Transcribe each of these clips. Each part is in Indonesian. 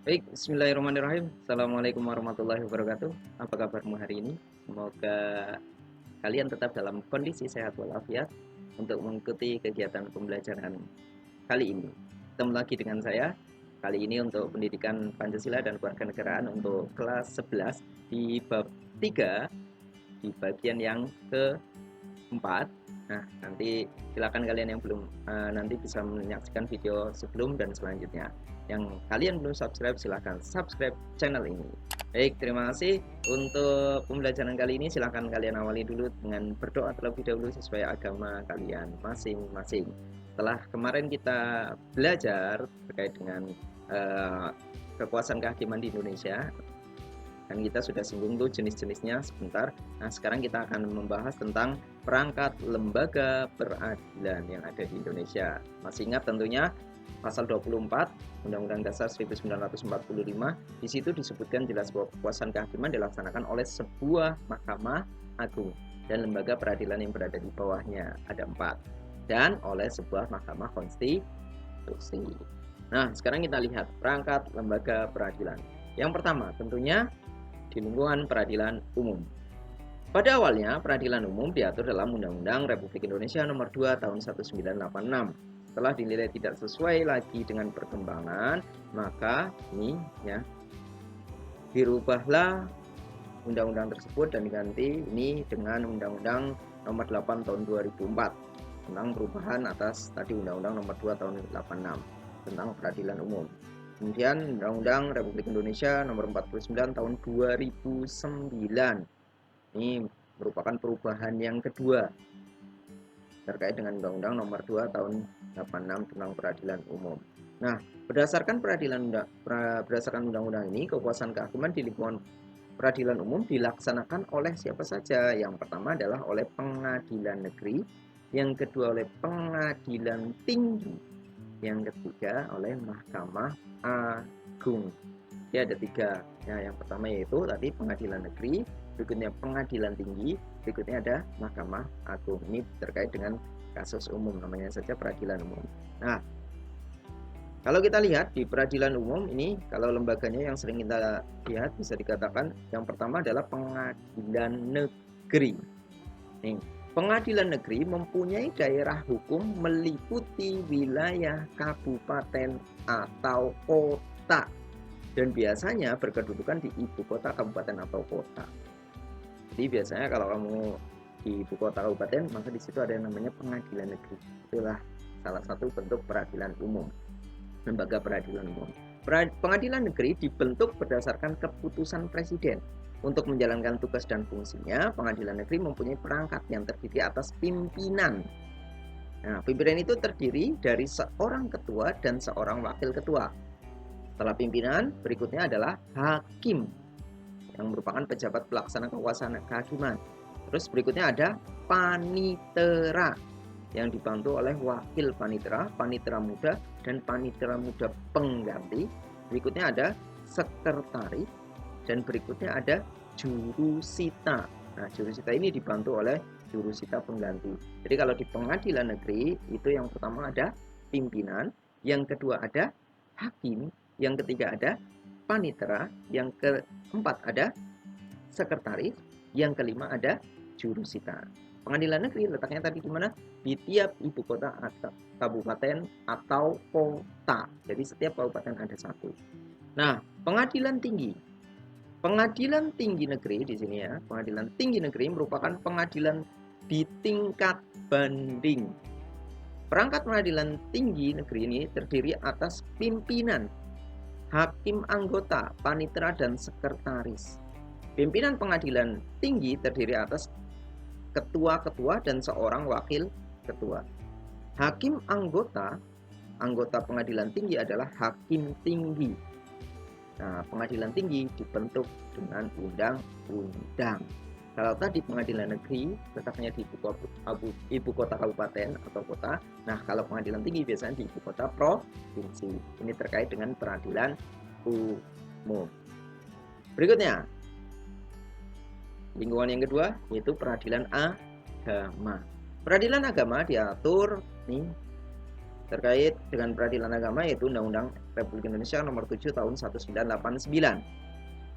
Baik, bismillahirrahmanirrahim. Assalamualaikum warahmatullahi wabarakatuh. Apa kabarmu hari ini? Semoga kalian tetap dalam kondisi sehat walafiat untuk mengikuti kegiatan pembelajaran kali ini. Ketemu lagi dengan saya, kali ini untuk pendidikan Pancasila dan Kewarganegaraan untuk kelas 11 di bab 3 di bagian yang keempat. Nah, nanti silakan kalian yang belum nanti bisa menyaksikan video sebelum dan selanjutnya. Yang kalian belum subscribe, silahkan subscribe channel ini. Baik, terima kasih. Untuk pembelajaran kali ini silahkan kalian awali dulu dengan berdoa terlebih dahulu sesuai agama kalian masing-masing. Setelah kemarin kita belajar terkait dengan kekuasaan kehakiman di Indonesia, dan kita sudah singgung tuh jenis-jenisnya sebentar. Nah, sekarang kita akan membahas tentang perangkat lembaga peradilan yang ada di Indonesia. Masih ingat tentunya pasal 24 Undang-Undang Dasar 1945, di situ disebutkan jelas bahwa kekuasaan kehakiman dilaksanakan oleh sebuah mahkamah agung dan lembaga peradilan yang berada di bawahnya ada 4, dan oleh sebuah mahkamah konstitusi. Nah, sekarang kita lihat perangkat lembaga peradilan. Yang pertama tentunya di lingkungan peradilan umum. Pada awalnya, peradilan umum diatur dalam Undang-Undang Republik Indonesia Nomor 2 Tahun 1986. Setelah dinilai tidak sesuai lagi dengan perkembangan, maka ini ya dirubahlah undang-undang tersebut dan diganti ini dengan Undang-Undang Nomor 8 Tahun 2004 tentang perubahan atas tadi Undang-Undang Nomor 2 Tahun 86 tentang peradilan umum. Kemudian Undang-Undang Republik Indonesia Nomor 49 Tahun 2009. Ini merupakan perubahan yang kedua terkait dengan Undang-Undang Nomor 2 Tahun 86 tentang peradilan umum. Nah, berdasarkan undang-undang ini, kekuasaan kehakiman di lingkungan peradilan umum dilaksanakan oleh siapa saja? Yang pertama adalah oleh pengadilan negeri, yang kedua oleh pengadilan tinggi, yang ketiga oleh Mahkamah Agung. Ya, ada 3. Ya, yang pertama yaitu tadi pengadilan negeri, berikutnya pengadilan tinggi, berikutnya ada Mahkamah Agung. Ini terkait dengan kasus umum, namanya saja peradilan umum. Nah, kalau kita lihat di peradilan umum ini, kalau lembaganya yang sering kita lihat bisa dikatakan yang pertama adalah pengadilan negeri. Nih, pengadilan negeri mempunyai daerah hukum meliputi wilayah kabupaten atau kota dan biasanya berkedudukan di ibu kota kabupaten atau kota. Jadi biasanya kalau kamu di ibu kota kabupaten, maka di situ ada yang namanya pengadilan negeri. Itulah salah satu bentuk peradilan umum, lembaga peradilan umum. Pengadilan negeri dibentuk berdasarkan keputusan presiden. Untuk menjalankan tugas dan fungsinya, pengadilan negeri mempunyai perangkat yang terdiri atas pimpinan. Nah, pimpinan itu terdiri dari seorang ketua dan seorang wakil ketua. Setelah pimpinan, berikutnya adalah hakim yang merupakan pejabat pelaksana kekuasaan kehakiman. Terus berikutnya ada panitera yang dibantu oleh wakil panitera, panitera muda, dan panitera muda pengganti. Berikutnya ada sekretaris, dan berikutnya ada jurusita. Nah, jurusita ini dibantu oleh jurusita pengganti. Jadi kalau di pengadilan negeri itu yang pertama ada pimpinan, yang kedua ada hakim, yang ketiga ada panitera, yang keempat ada sekretaris, yang kelima ada jurusita. Pengadilan negeri letaknya tadi di mana? Di tiap ibu kota atau kabupaten atau kota. Jadi setiap kabupaten ada satu. Nah, pengadilan tinggi. Pengadilan tinggi negeri di sini ya. Pengadilan tinggi negeri merupakan pengadilan di tingkat banding. Perangkat pengadilan tinggi negeri ini terdiri atas pimpinan, hakim anggota, panitera, dan sekretaris. Pimpinan pengadilan tinggi terdiri atas ketua-ketua dan seorang wakil ketua. Hakim anggota pengadilan tinggi adalah hakim tinggi. Nah, pengadilan tinggi dibentuk dengan undang-undang. Kalau tadi pengadilan negeri letaknya di ibu kota kabupaten atau kota. Nah, kalau pengadilan tinggi biasanya di ibu kota provinsi. Ini terkait dengan peradilan umum. Berikutnya, lingkungan yang kedua yaitu peradilan agama. Peradilan agama diatur nih terkait dengan peradilan agama, yaitu Undang-Undang Republik Indonesia Nomor 7 Tahun 1989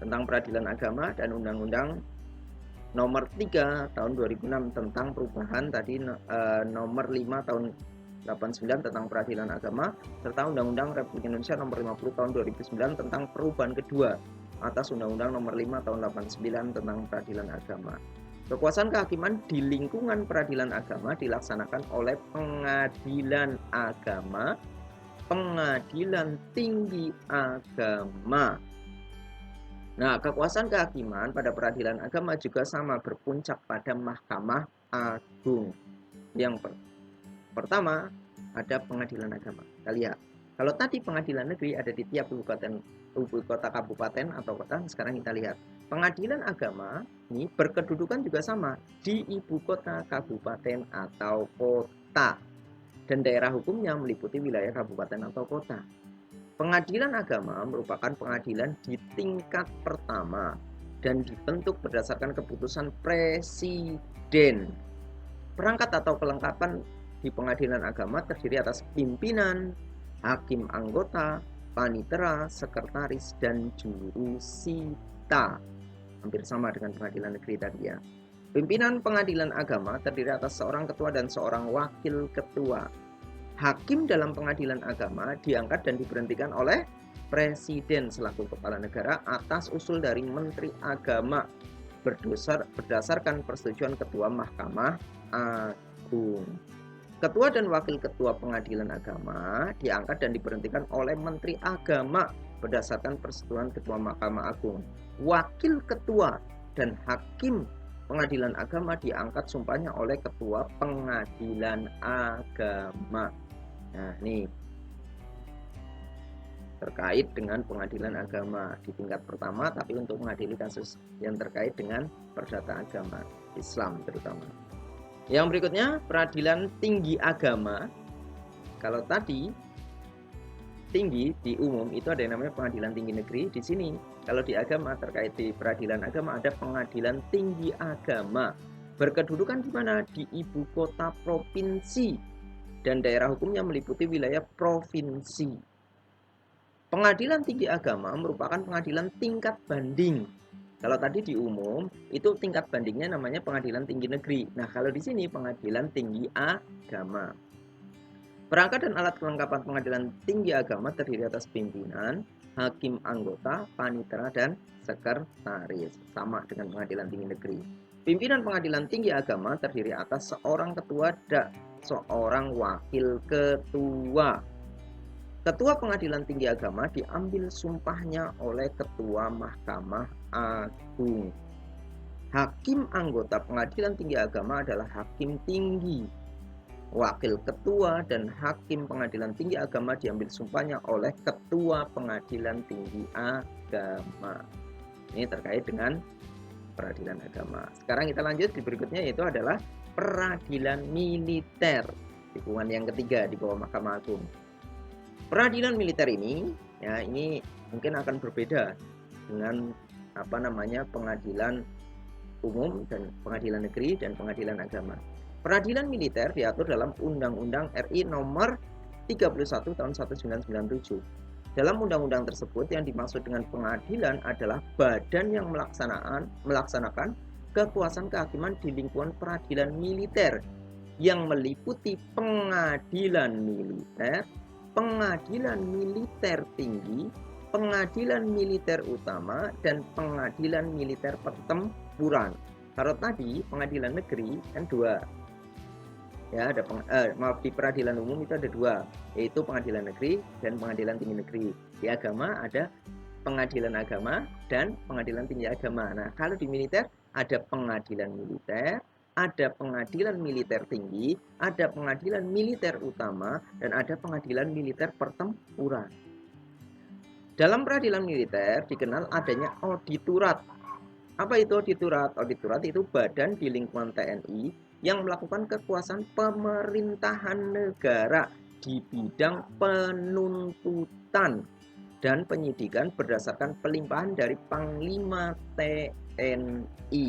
tentang peradilan agama, dan Undang-Undang Nomor 3 Tahun 2006 tentang perubahan tadi, Nomor 5 Tahun 89 tentang peradilan agama, serta Undang-Undang Republik Indonesia Nomor 50 Tahun 2009 tentang perubahan kedua atas Undang-Undang Nomor 5 Tahun 89 tentang peradilan agama. Kekuasaan kehakiman di lingkungan peradilan agama dilaksanakan oleh pengadilan agama, pengadilan tinggi agama. Nah, kekuasaan kehakiman pada peradilan agama juga sama berpuncak pada Mahkamah Agung. Yang pertama ada pengadilan agama. Kita lihat, kalau tadi pengadilan negeri ada di tiap ibu kota kabupaten atau kota, sekarang kita lihat pengadilan agama ini berkedudukan juga sama di ibu kota kabupaten atau kota, dan daerah hukumnya meliputi wilayah kabupaten atau kota. Pengadilan agama merupakan pengadilan di tingkat pertama dan dibentuk berdasarkan keputusan presiden. Perangkat atau kelengkapan di pengadilan agama terdiri atas pimpinan, hakim anggota, panitera, sekretaris, dan jurusita. Hampir sama dengan pengadilan negeri tadi ya. Pimpinan pengadilan agama terdiri atas seorang ketua dan seorang wakil ketua. Hakim dalam pengadilan agama diangkat dan diberhentikan oleh presiden selaku kepala negara atas usul dari Menteri Agama berdasarkan persetujuan Ketua Mahkamah Agung. Ketua dan wakil ketua pengadilan agama diangkat dan diberhentikan oleh Menteri Agama berdasarkan persetujuan Ketua Mahkamah Agung. Wakil ketua dan hakim pengadilan agama diangkat sumpahnya oleh Ketua Pengadilan Agama. Nah, ini terkait dengan pengadilan agama di tingkat pertama, tapi untuk mengadili kasus yang terkait dengan perdata agama Islam terutama. Yang berikutnya, peradilan tinggi agama. Kalau tadi tinggi di umum itu ada yang namanya pengadilan tinggi negeri. Di sini kalau di agama, terkait di peradilan agama, ada pengadilan tinggi agama. Berkedudukan di mana? Di ibu kota provinsi, dan daerah hukumnya meliputi wilayah provinsi. Pengadilan tinggi agama merupakan pengadilan tingkat banding. Kalau tadi di umum itu tingkat bandingnya namanya pengadilan tinggi negeri. Nah, kalau di sini pengadilan tinggi agama. Perangkat dan alat kelengkapan pengadilan tinggi agama terdiri atas pimpinan, hakim anggota, panitera, dan sekretaris. Sama dengan pengadilan tinggi negeri. Pimpinan pengadilan tinggi agama terdiri atas seorang ketua dan seorang wakil ketua. Ketua pengadilan tinggi agama diambil sumpahnya oleh Ketua Mahkamah Agung. Hakim anggota pengadilan tinggi agama adalah hakim tinggi. Wakil ketua dan hakim pengadilan tinggi agama diambil sumpahnya oleh Ketua Pengadilan Tinggi Agama. Ini terkait dengan peradilan agama. Sekarang kita lanjut di berikutnya, yaitu adalah peradilan militer. Tikungan yang ketiga di bawah Mahkamah Agung. Peradilan militer ini, ya ini mungkin akan berbeda dengan pengadilan umum dan pengadilan negeri dan pengadilan agama. Peradilan militer diatur dalam Undang-Undang RI Nomor 31 Tahun 1997. Dalam undang-undang tersebut yang dimaksud dengan pengadilan adalah badan yang melaksanakan kekuasaan kehakiman di lingkungan peradilan militer yang meliputi pengadilan militer, pengadilan militer tinggi, pengadilan militer utama, dan pengadilan militer pertempuran. Kalau tadi pengadilan negeri kan dua. Ya, ada di peradilan umum itu ada dua, yaitu pengadilan negeri dan pengadilan tinggi negeri. Di agama ada pengadilan agama dan pengadilan tinggi agama. Nah, kalau di militer ada pengadilan militer, ada pengadilan militer tinggi, ada pengadilan militer utama, dan ada pengadilan militer pertempuran. Dalam peradilan militer dikenal adanya auditorat. Apa itu auditorat? Auditorat itu badan di lingkungan TNI yang melakukan kekuasaan pemerintahan negara di bidang penuntutan dan penyidikan berdasarkan pelimpahan dari Panglima TNI.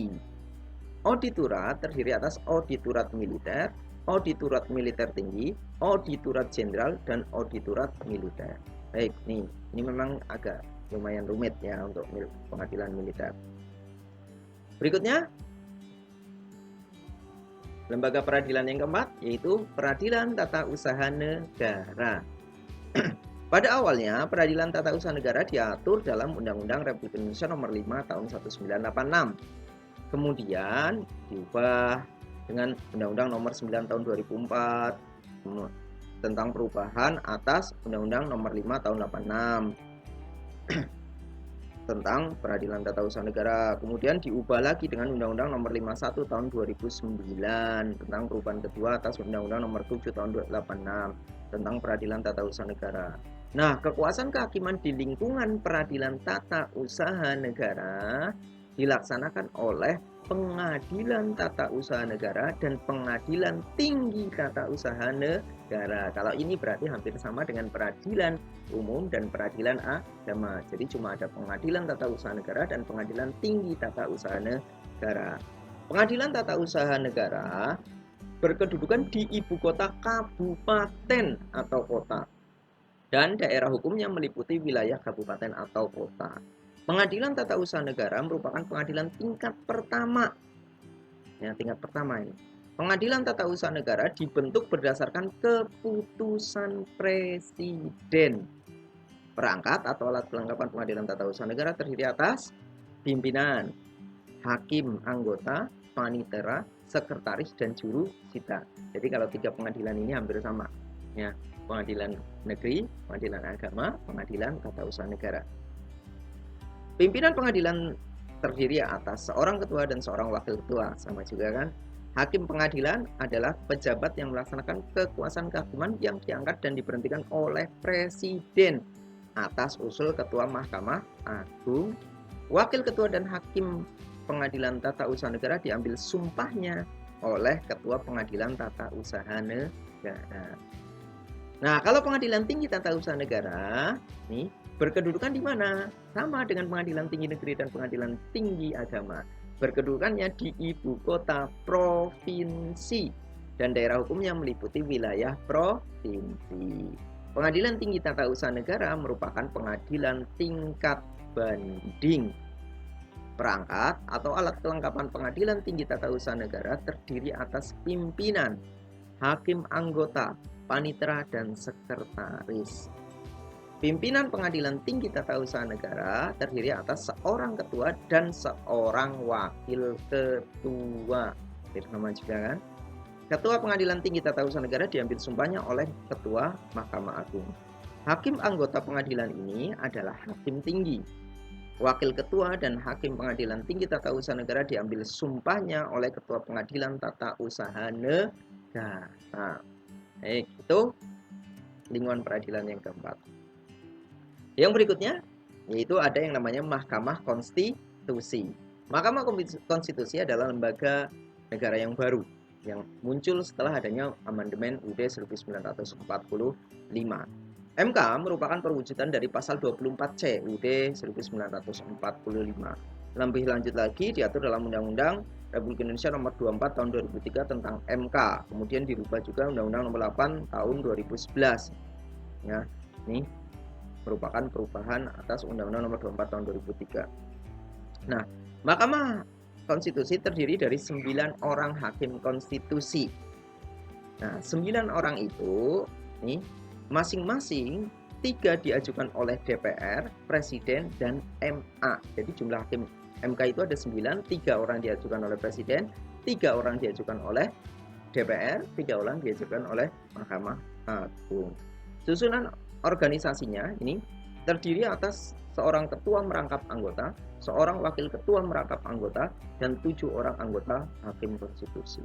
Auditorat terdiri atas auditorat militer, Auditorat Militer Tinggi, Auditorat Jenderal, dan Auditorat Militer. Baik, ini memang agak lumayan rumit ya untuk pengadilan militer. Berikutnya, lembaga peradilan yang keempat yaitu Peradilan Tata Usaha Negara. Pada awalnya, Peradilan Tata Usaha Negara diatur dalam Undang-Undang Republik Indonesia Nomor 5 Tahun 1986. Kemudian diubah dengan Undang-Undang Nomor 9 Tahun 2004 tentang perubahan atas Undang-Undang Nomor 5 Tahun 86 tentang Peradilan Tata Usaha Negara. Kemudian diubah lagi dengan Undang-Undang Nomor 51 Tahun 2009 tentang perubahan kedua atas Undang-Undang Nomor 7 Tahun 1986 tentang Peradilan Tata Usaha Negara. Nah, kekuasaan kehakiman di lingkungan Peradilan Tata Usaha Negara dilaksanakan oleh Pengadilan Tata Usaha Negara dan Pengadilan Tinggi Tata Usaha Negara. Kalau ini berarti hampir sama dengan Peradilan Umum dan Peradilan Agama. Jadi cuma ada Pengadilan Tata Usaha Negara dan Pengadilan Tinggi Tata Usaha Negara. Pengadilan Tata Usaha Negara berkedudukan di ibu kota kabupaten atau kota, dan daerah hukumnya meliputi wilayah kabupaten atau kota. Pengadilan Tata Usaha Negara merupakan pengadilan tingkat pertama. Ya, tingkat pertama ini. Pengadilan Tata Usaha Negara dibentuk berdasarkan keputusan Presiden. Perangkat atau alat kelengkapan Pengadilan Tata Usaha Negara terdiri atas pimpinan, hakim anggota, panitera, sekretaris, dan juru sita. Jadi kalau tiga pengadilan ini hampir sama. Ya, Pengadilan Negeri, Pengadilan Agama, Pengadilan Tata Usaha Negara. Pimpinan pengadilan terdiri atas seorang ketua dan seorang wakil ketua, sama juga kan. Hakim pengadilan adalah pejabat yang melaksanakan kekuasaan kehakiman yang diangkat dan diberhentikan oleh Presiden atas usul Ketua Mahkamah Agung. Wakil ketua dan hakim Pengadilan Tata Usaha Negara diambil sumpahnya oleh Ketua Pengadilan Tata Usaha Negara. Nah, kalau Pengadilan Tinggi Tata Usaha Negara nih berkedudukan di mana? Sama dengan Pengadilan Tinggi Negeri dan Pengadilan Tinggi Agama. Berkedudukannya di ibu kota provinsi dan daerah hukumnya meliputi wilayah provinsi. Pengadilan Tinggi Tata Usaha Negara merupakan pengadilan tingkat banding. Perangkat atau alat kelengkapan Pengadilan Tinggi Tata Usaha Negara terdiri atas pimpinan, hakim anggota, panitera, dan sekretaris. Pimpinan Pengadilan Tinggi Tata Usaha Negara terdiri atas seorang ketua dan seorang wakil ketua. Sama juga kan? Ketua Pengadilan Tinggi Tata Usaha Negara diambil sumpahnya oleh Ketua Mahkamah Agung. Hakim anggota pengadilan ini adalah hakim tinggi. Wakil ketua dan hakim Pengadilan Tinggi Tata Usaha Negara diambil sumpahnya oleh Ketua Pengadilan Tata Usaha Negara. Itu lingkungan peradilan yang keempat. Yang berikutnya yaitu ada yang namanya Mahkamah Konstitusi. Mahkamah Konstitusi adalah lembaga negara yang baru yang muncul setelah adanya amandemen UUD 1945. MK merupakan perwujudan dari pasal 24C UUD 1945. Lebih lanjut lagi diatur dalam Undang-Undang Republik Indonesia Nomor 24 Tahun 2003 tentang MK. Kemudian dirubah juga Undang-Undang Nomor 8 Tahun 2011. Ya, ini merupakan perubahan atas Undang-Undang Nomor 24 Tahun 2003. Nah, Mahkamah Konstitusi terdiri dari 9 orang hakim konstitusi. Nah, 9 orang itu nih masing-masing 3 diajukan oleh DPR, Presiden, dan MA. Jadi jumlah hakim MK itu ada 9, 3 orang diajukan oleh Presiden, 3 orang diajukan oleh DPR, 3 orang diajukan oleh Mahkamah Agung. Susunan organisasinya ini terdiri atas seorang ketua merangkap anggota, seorang wakil ketua merangkap anggota, dan 7 orang anggota hakim konstitusi.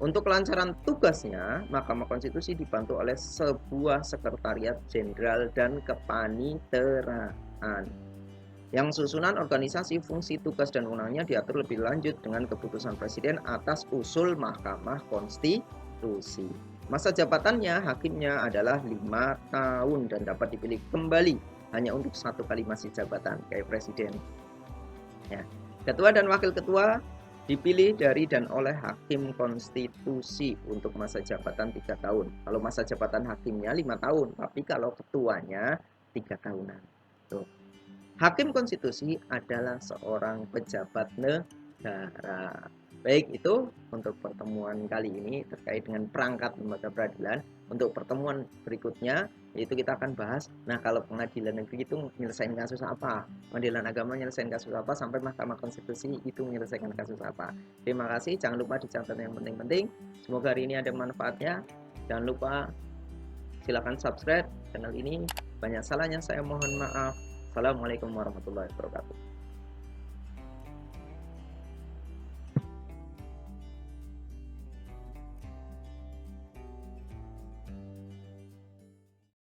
Untuk kelancaran tugasnya, Mahkamah Konstitusi dibantu oleh sebuah sekretariat jenderal dan kepaniteraan. Yang susunan organisasi, fungsi, tugas, dan wewenangnya diatur lebih lanjut dengan keputusan Presiden atas usul Mahkamah Konstitusi. Masa jabatannya hakimnya adalah 5 tahun dan dapat dipilih kembali hanya untuk 1 kali masa jabatan kayak Presiden. Ya. Ketua dan wakil ketua Dipilih dari dan oleh hakim konstitusi untuk masa jabatan 3 tahun. Kalau masa jabatan hakimnya 5 tahun, tapi kalau ketuanya 3 tahunan. Tuh. Hakim konstitusi adalah seorang pejabat negara. Baik, itu untuk pertemuan kali ini terkait dengan perangkat lembaga peradilan. Untuk pertemuan berikutnya, yaitu kita akan bahas, nah kalau pengadilan negeri itu menyelesaikan kasus apa, pengadilan agama menyelesaikan kasus apa, sampai Mahkamah Konstitusi itu menyelesaikan kasus apa. Terima kasih, jangan lupa dicatat yang penting-penting. Semoga hari ini ada manfaatnya. Jangan lupa silakan subscribe channel ini. Banyak salahnya saya mohon maaf. Assalamualaikum warahmatullahi wabarakatuh.